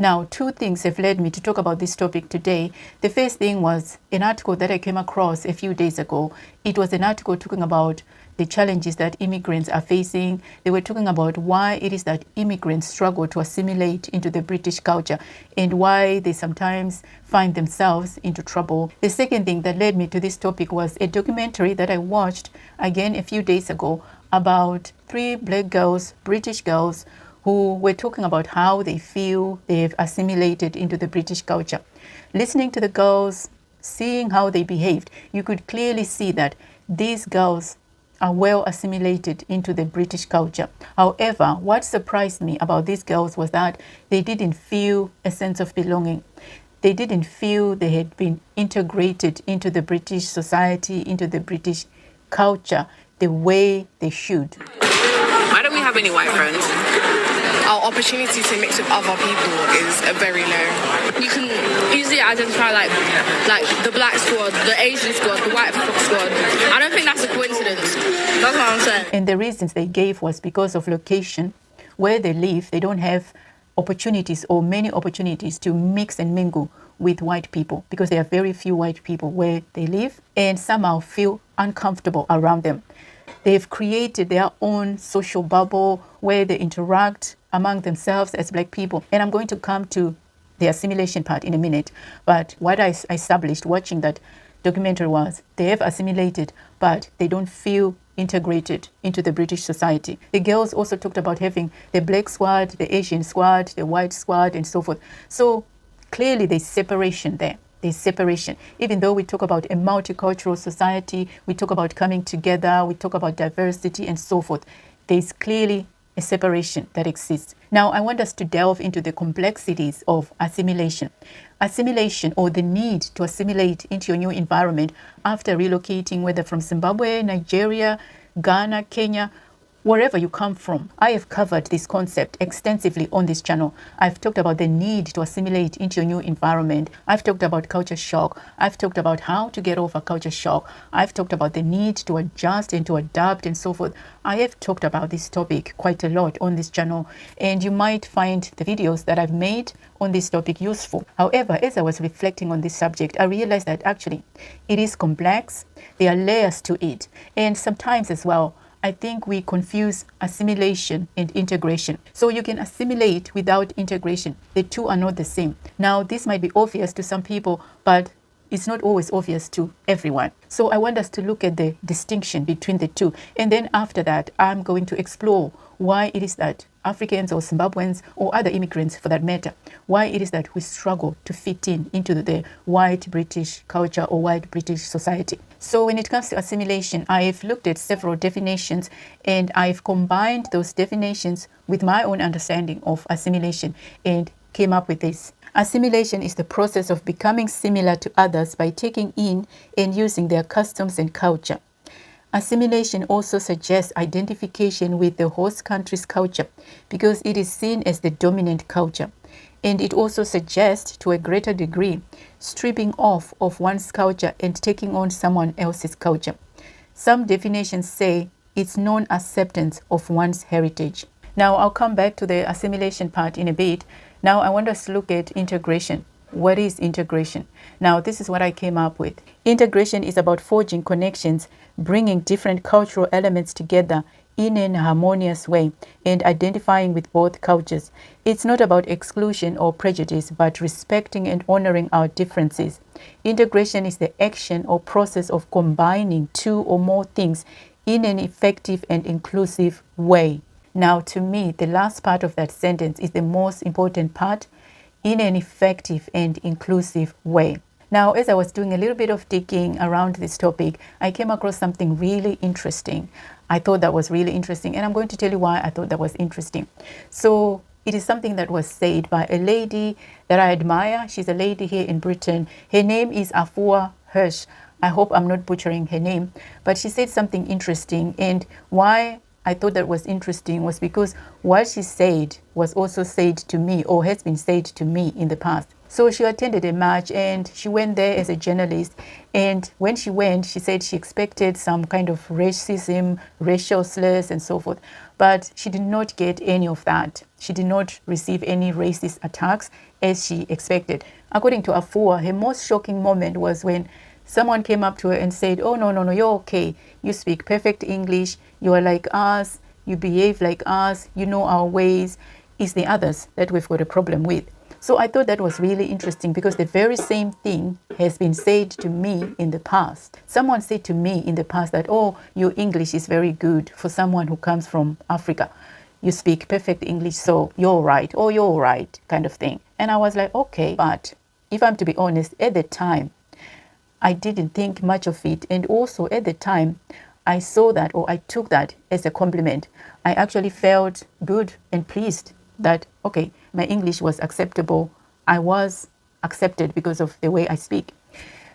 Now, two things have led me to talk about this topic today. The first thing was an article that I came across a few days ago. It was an article talking about the challenges that immigrants are facing. They were talking about why it is that immigrants struggle to assimilate into the British culture and why they sometimes find themselves into trouble. The second thing that led me to this topic was a documentary that I watched again a few days ago about 3 black girls, British girls, who were talking about how they feel they've assimilated into the British culture. Listening to the girls, seeing how they behaved, you could clearly see that these girls are well assimilated into the British culture. However, what surprised me about these girls was that they didn't feel a sense of belonging. They didn't feel they had been integrated into the British society, into the British culture, the way they should. Why don't we have any white friends? Our opportunity to mix with other people is very low. You can easily identify like the black squad, the Asian squad, the white squad. I don't think that's a coincidence. That's what I'm saying. And the reasons they gave was because of location. Where they live, they don't have opportunities or many opportunities to mix and mingle with white people because there are very few white people where they live and somehow feel uncomfortable around them. They've created their own social bubble where they interact among themselves as black people. And I'm going to come to the assimilation part in a minute. But what I established watching that documentary was they have assimilated, but they don't feel integrated into the British society. The girls also talked about having the black squad, the Asian squad, the white squad, and so forth. So clearly there's separation there. There's separation. Even though we talk about a multicultural society, we talk about coming together, we talk about diversity and so forth, there's clearly a separation that exists. Now, I want us to delve into the complexities of assimilation. Assimilation, or the need to assimilate into your new environment after relocating, whether from Zimbabwe, Nigeria, Ghana, Kenya, wherever you come from. I have covered this concept extensively on this channel. I've talked about the need to assimilate into your new environment. I've talked about culture shock. I've talked about how to get over culture shock. I've talked about the need to adjust and to adapt and so forth. I have talked about this topic quite a lot on this channel, and you might find the videos that I've made on this topic useful. However, as I was reflecting on this subject, I realized that actually it is complex. There are layers to it, and sometimes as well, I think we confuse assimilation and integration. So you can assimilate without integration. The two are not the same. Now, this might be obvious to some people, but it's not always obvious to everyone. So I want us to look at the distinction between the two. And then after that, I'm going to explore why it is that Africans or Zimbabweans or other immigrants for that matter, why it is that we struggle to fit into the white British culture or white British society. So when it comes to assimilation, I've looked at several definitions and I've combined those definitions with my own understanding of assimilation and came up with this. Assimilation is the process of becoming similar to others by taking in and using their customs and culture. Assimilation also suggests identification with the host country's culture because it is seen as the dominant culture. And it also suggests, to a greater degree, stripping off of one's culture and taking on someone else's culture. Some definitions say it's non-acceptance of one's heritage. Now, I'll come back to the assimilation part in a bit. Now, I want us to look at integration. What is integration? Now, this is what I came up with. Integration is about forging connections, bringing different cultural elements together in an harmonious way and identifying with both cultures. It's not about exclusion or prejudice, but respecting and honoring our differences. Integration is the action or process of combining two or more things in an effective and inclusive way. Now, to me, the last part of that sentence is the most important part, in an effective and inclusive way. Now, as I was doing a little bit of digging around this topic, I came across something really interesting. I thought that was really interesting, and I'm going to tell you why I thought that was interesting. So it is something that was said by a lady that I admire. She's a lady here in Britain. Her name is Afua Hirsch. I hope I'm not butchering her name, but she said something interesting, and why I thought that was interesting was because what she said was also said to me, or has been said to me in the past. So she attended a march and she went there as a journalist. And when she went, she said she expected some kind of racism, racial slurs and so forth. But she did not get any of that. She did not receive any racist attacks as she expected. According to Afua, her most shocking moment was when someone came up to her and said, oh, no, you're okay. You speak perfect English. You are like us. You behave like us. You know our ways. It's the others that we've got a problem with. So I thought that was really interesting because the very same thing has been said to me in the past. Someone said to me in the past that, oh, your English is very good for someone who comes from Africa. You speak perfect English, so you're right, or you're right, kind of thing. And I was like, okay, but if I'm to be honest, at the time, I didn't think much of it. And also at the time, I saw that, or I took that as a compliment. I actually felt good and pleased that, okay, my English was acceptable. I was accepted because of the way I speak.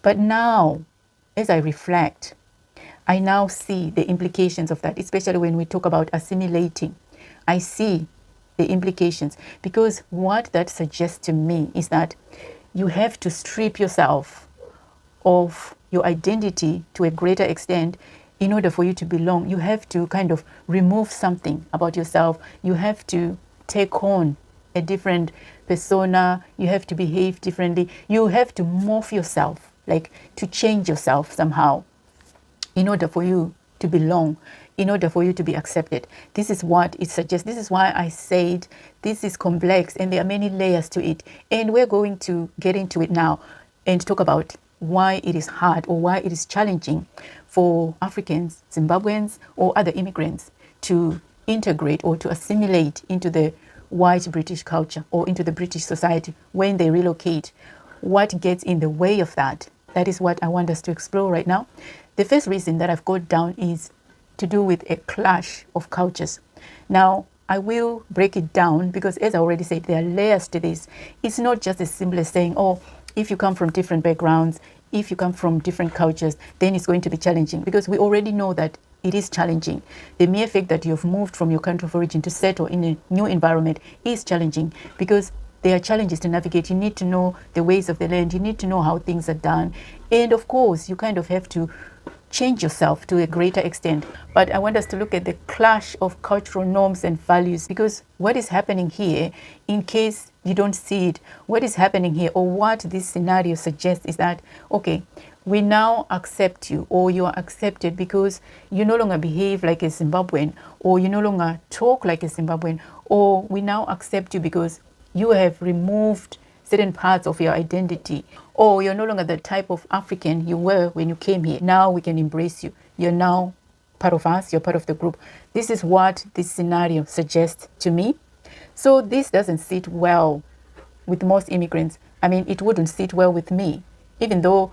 But now, as I reflect, I now see the implications of that, especially when we talk about assimilating. I see the implications because what that suggests to me is that you have to strip yourself of your identity to a greater extent in order for you to belong. You have to kind of remove something about yourself. You have to take on a different persona. You have to behave differently. You have to morph yourself, like to change yourself somehow in order for you to belong, in order for you to be accepted. This is what it suggests. This is why I said this is complex and there are many layers to it. And we're going to get into it now and talk about why it is hard or why it is challenging for Africans, Zimbabweans, or other immigrants to integrate or to assimilate into the white British culture or into the British society when they relocate. What gets in the way of that? That is what I want us to explore right now. The first reason that I've got down is to do with a clash of cultures. Now, I will break it down because, as I already said, there are layers to this. It's not just as simple as saying, oh, if you come from different backgrounds, if you come from different cultures, then it's going to be challenging, because we already know that it is challenging. The mere fact that you've moved from your country of origin to settle in a new environment is challenging because there are challenges to navigate. You need to know the ways of the land. You need to know how things are done. And of course, you kind of have to change yourself to a greater extent. But I want us to look at the clash of cultural norms and values, because what is happening here, in case you don't see it, what is happening here, or what this scenario suggests is that, okay, we now accept you, or you are accepted because you no longer behave like a Zimbabwean, or you no longer talk like a Zimbabwean, or we now accept you because you have removed certain parts of your identity, or you're no longer the type of African you were when you came here. Now we can embrace you. You're now part of us. You're part of the group. This is what this scenario suggests to me. So this doesn't sit well with most immigrants. I mean, it wouldn't sit well with me, even though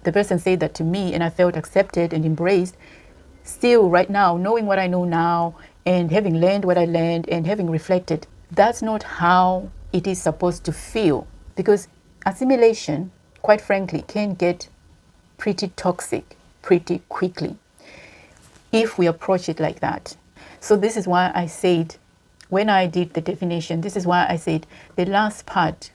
the person said that to me and I felt accepted and embraced. Still, right now, knowing what I know now and having learned what I learned and having reflected, that's not how it is supposed to feel, because assimilation, quite frankly, can get pretty toxic pretty quickly if we approach it like that. So this is why I said, when I did the definition, this is why I said the last part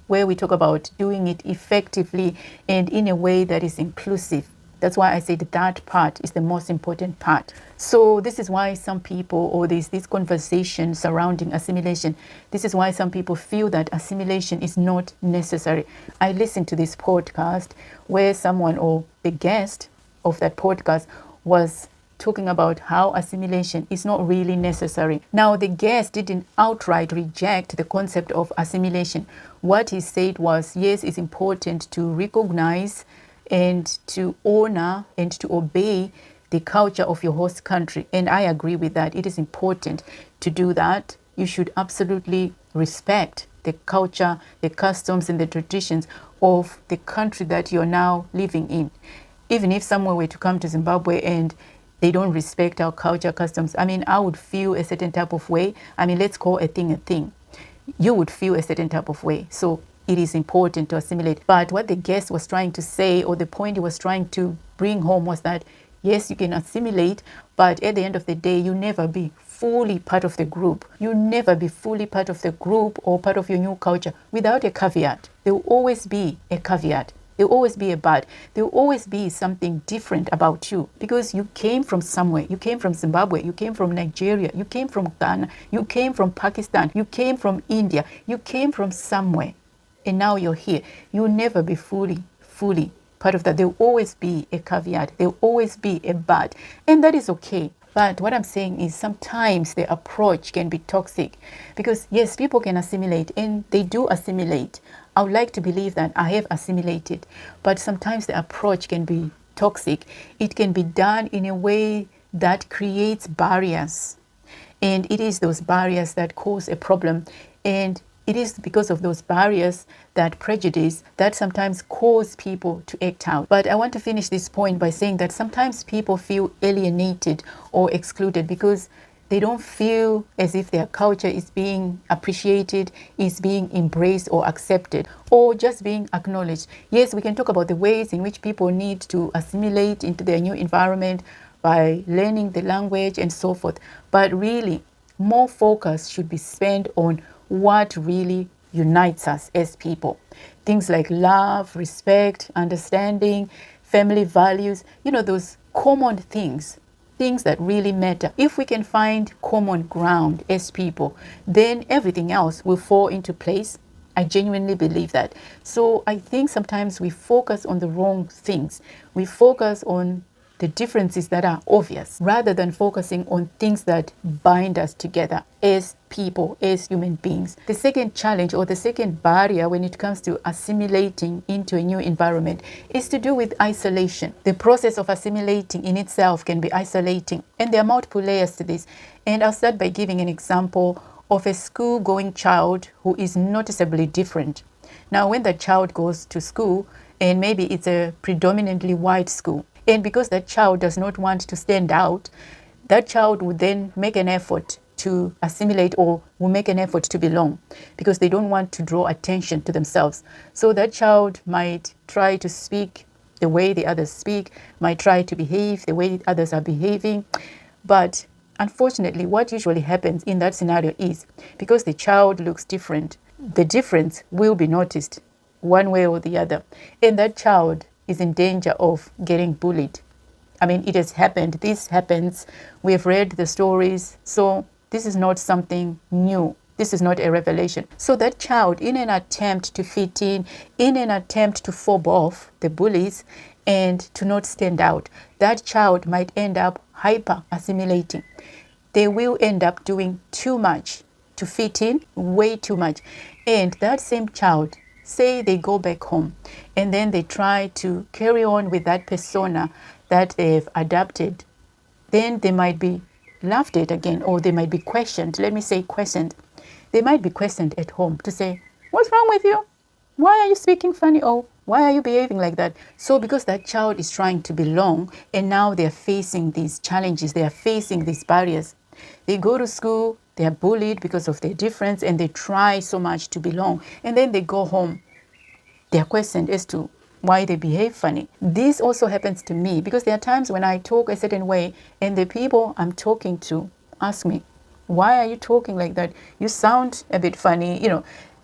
where we talk about doing it effectively and in a way that is inclusive. That's why I said that part is the most important part. So this is why some people, or there's this conversation surrounding assimilation. This is why some people feel that assimilation is not necessary. I listened to this podcast where someone, or the guest of that podcast, was talking about how assimilation is not really necessary. Now, the guest didn't outright reject the concept of assimilation. What he said was, yes, it's important to recognize and to honor and to obey the culture of your host country. And I agree with that. It is important to do that. You should absolutely respect the culture, the customs, and the traditions of the country that you're now living in. Even if someone were to come to Zimbabwe and they don't respect our culture, customs, I mean, I would feel a certain type of way. I mean, let's call a thing a thing. You would feel a certain type of way. So it is important to assimilate. But what the guest was trying to say, or the point he was trying to bring home, was that, yes, you can assimilate, but at the end of the day, you never be fully part of the group. You never be fully part of the group or part of your new culture without a caveat. There will always be a caveat. There will always be a but. There will always be something different about you because you came from somewhere. You came from Zimbabwe. You came from Nigeria. You came from Ghana. You came from Pakistan. You came from India. You came from somewhere. And now you're here. You'll never be fully part of that. There will always be a caveat. There will always be a but. And that is okay. But what I'm saying is sometimes the approach can be toxic because yes, people can assimilate and they do assimilate. I would like to believe that I have assimilated, but sometimes the approach can be toxic. It can be done in a way that creates barriers. And it is those barriers that cause a problem. And it is because of those barriers, that prejudice, that sometimes cause people to act out. But I want to finish this point by saying that sometimes people feel alienated or excluded because they don't feel as if their culture is being appreciated, is being embraced or accepted, or just being acknowledged. Yes, we can talk about the ways in which people need to assimilate into their new environment by learning the language and so forth. But really, more focus should be spent on what really unites us as people. Things like love, respect, understanding, family values, those common things that really matter. If we can find common ground as people, then everything else will fall into place. I genuinely believe that. So I think sometimes we focus on the wrong things. We focus on the differences that are obvious rather than focusing on things that bind us together as people, as human beings. The second challenge or the second barrier when it comes to assimilating into a new environment is to do with isolation. The process of assimilating in itself can be isolating, and there are multiple layers to this. And I'll start by giving an example of a school-going child who is noticeably different. Now, when the child goes to school, and maybe it's a predominantly white school, and because that child does not want to stand out, that child would then make an effort to assimilate or will make an effort to belong because they don't want to draw attention to themselves. So that child might try to speak the way the others speak, might try to behave the way others are behaving. But unfortunately, what usually happens in that scenario is because the child looks different, the difference will be noticed one way or the other. And that child is in danger of getting bullied. I mean, it has happened. This happens. We have read the stories. So this is not something new. This is not a revelation. So that child, in an attempt to fit in an attempt to fob off the bullies and to not stand out, that child might end up hyper assimilating. They will end up doing too much to fit in, way too much. And that same child, say they go back home and then they try to carry on with that persona that they've adapted, then they might be laughed at again, or they might be questioned. Let me say questioned. They might be questioned at home to say, what's wrong with you? Why are you speaking funny? Or why are you behaving like that? So because that child is trying to belong and now they're facing these challenges, they are facing these barriers. They go to school, they are bullied because of their difference and they try so much to belong. And then they go home. They are questioned as to why they behave funny. This also happens to me because there are times when I talk a certain way and the people I'm talking to ask me, why are you talking like that? You sound a bit funny.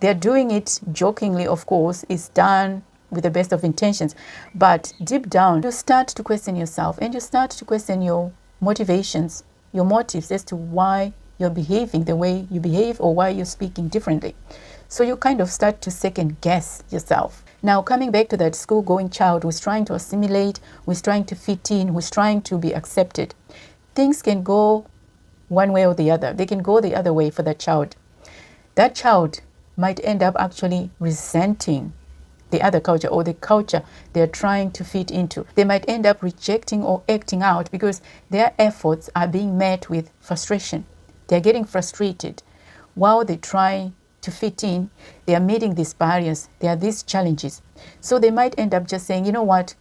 They're doing it jokingly, of course. It's done with the best of intentions. But deep down, you start to question yourself and you start to question your motivations, your motives as to why you're behaving the way you behave or why you're speaking differently. So you kind of start to second guess yourself. Now, coming back to that school-going child who's trying to assimilate, who's trying to fit in, who's trying to be accepted, things can go one way or the other. They can go the other way for that child. That child might end up actually resenting the other culture or the culture they're trying to fit into. They might end up rejecting or acting out because their efforts are being met with frustration. They're getting frustrated while they try to fit in. They are meeting these barriers. There are these challenges. So they might end up just saying, you know what,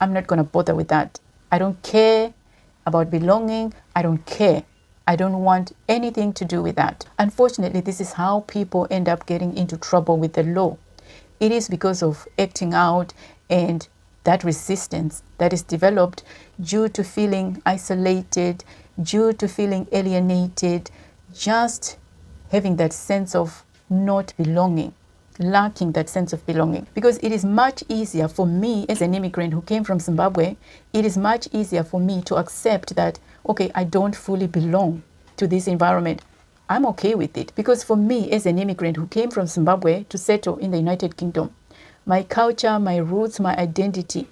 I'm not going to bother with that. I don't care about belonging. I don't care. I don't want anything to do with that. Unfortunately, this is how people end up getting into trouble with the law. It is because of acting out and that resistance that is developed due to feeling isolated, due to feeling alienated, just having that sense of not belonging. lacking that sense of belonging. Because it is much easier for me as an immigrant who came from Zimbabwe, it is much easier for me to accept that, okay, I don't fully belong to this environment. I'm okay with it. Because for me as an immigrant who came from Zimbabwe to settle in the United Kingdom, my culture, my roots, my identity,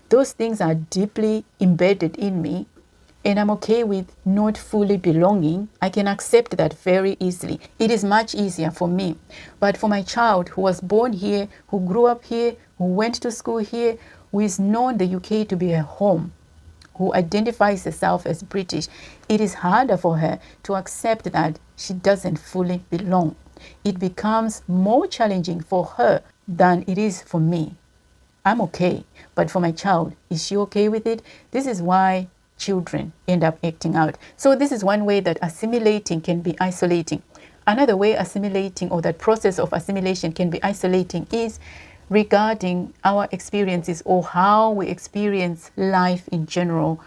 those things are deeply embedded in me, and I'm okay with not fully belonging. I can accept that very easily. It is much easier for me. But for my child who was born here, who grew up here, who went to school here, who is known the UK to be a home, who identifies herself as British, it is harder for her to accept that she doesn't fully belong. It becomes more challenging for her than it is for me. I'm okay, but for my child, is she okay with it? This is why children end up acting out. So this is one way that assimilating can be isolating. Another way assimilating, or that process of assimilation can be isolating, is regarding our experiences or how we experience life in general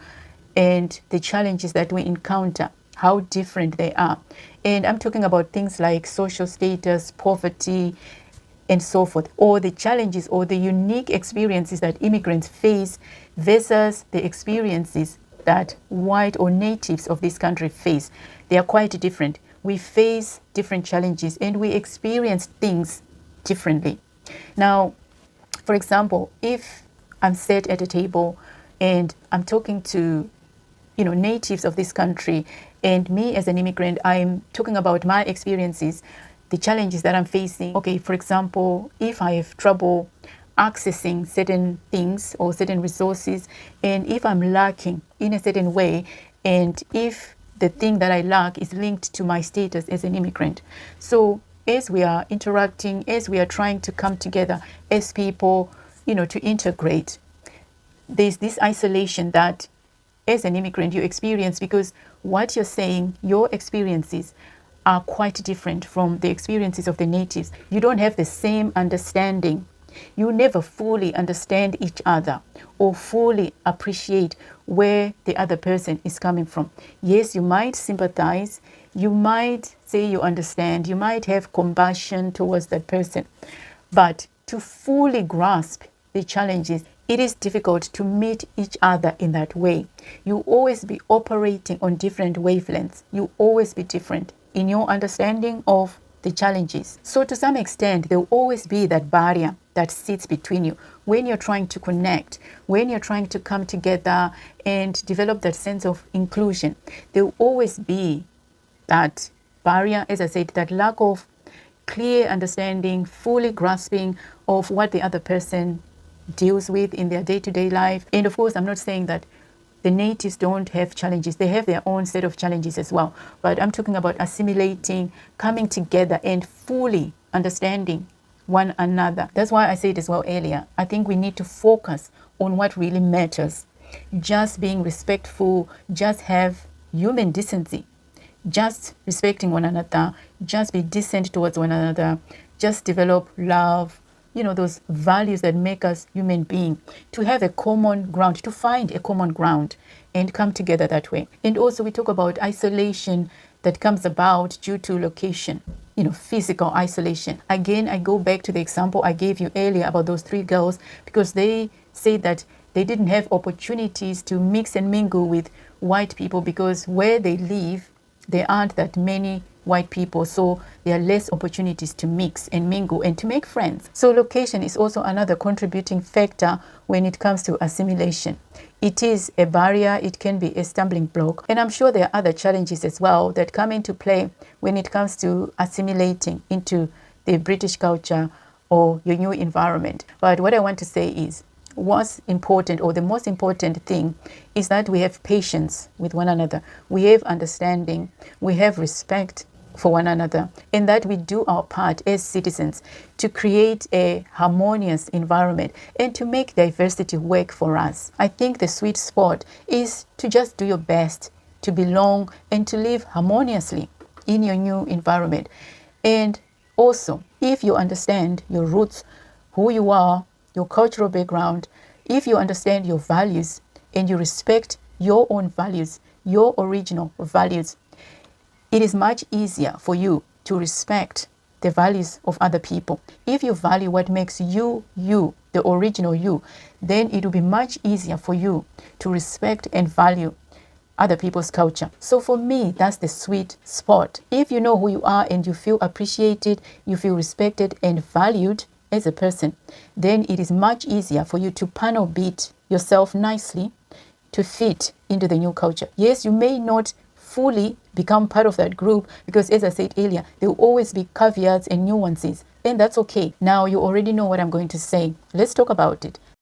and the challenges that we encounter, how different they are. And I'm talking about things like social status, poverty, and so forth, or the challenges or the unique experiences that immigrants face versus the experiences that white or natives of this country face. They are quite different. We face different challenges and we experience things differently. Now, for example, if I'm sat at a table and I'm talking to natives of this country, and me as an immigrant, I'm talking about my experiences, the challenges that I'm facing. Okay, for example, if I have trouble accessing certain things or certain resources, and if I'm lacking in a certain way, and if the thing that I lack is linked to my status as an immigrant. So as we are interacting, as we are trying to come together as people, to integrate, there's this isolation that as an immigrant you experience, because what you're saying, your experiences are quite different from the experiences of the natives. You don't have the same understanding. You never fully understand each other or fully appreciate where the other person is coming from. Yes, you might sympathize, you might say you understand, you might have compassion towards that person, but to fully grasp the challenges, it is difficult to meet each other in that way. You always be operating on different wavelengths. You always be different in your understanding of the challenges. So to some extent, there will always be that barrier that sits between you when you're trying to connect, when you're trying to come together and develop that sense of inclusion. There will always be that barrier, as I said, that lack of clear understanding, fully grasping of what the other person deals with in their day-to-day life. And of course, I'm not saying that the natives don't have challenges. They have their own set of challenges as well. But I'm talking about assimilating, coming together and fully understanding one another. That's why I said as well earlier, I think we need to focus on what really matters. Just being respectful, just have human decency, just respecting one another, just be decent towards one another, just develop love, those values that make us human beings, to have a common ground, to find a common ground and come together that way. And also we talk about isolation that comes about due to location, physical isolation. Again, I go back to the example I gave you earlier about those 3 girls, because they say that they didn't have opportunities to mix and mingle with white people because where they live, there aren't that many white people, so there are less opportunities to mix and mingle and to make friends. So location is also another contributing factor when it comes to assimilation. It is a barrier, it can be a stumbling block, and I'm sure there are other challenges as well that come into play when it comes to assimilating into the British culture or your new environment. But what I want to say is, what's important, or the most important thing, is that we have patience with one another, we have understanding, we have respect for one another, and that we do our part as citizens to create a harmonious environment and to make diversity work for us. I think the sweet spot is to just do your best to belong and to live harmoniously in your new environment. And also, if you understand your roots, who you are, your cultural background, if you understand your values and you respect your own values, your original values, it is much easier for you to respect the values of other people. If you value what makes you, you, the original you, then it will be much easier for you to respect and value other people's culture. So for me, that's the sweet spot. If you know who you are and you feel appreciated, you feel respected and valued as a person, then it is much easier for you to panel beat yourself nicely to fit into the new culture. Yes, you may not fully become part of that group because, as I said earlier, there will always be caveats and nuances, and that's okay. Now you already know what I'm going to say. Let's talk about it.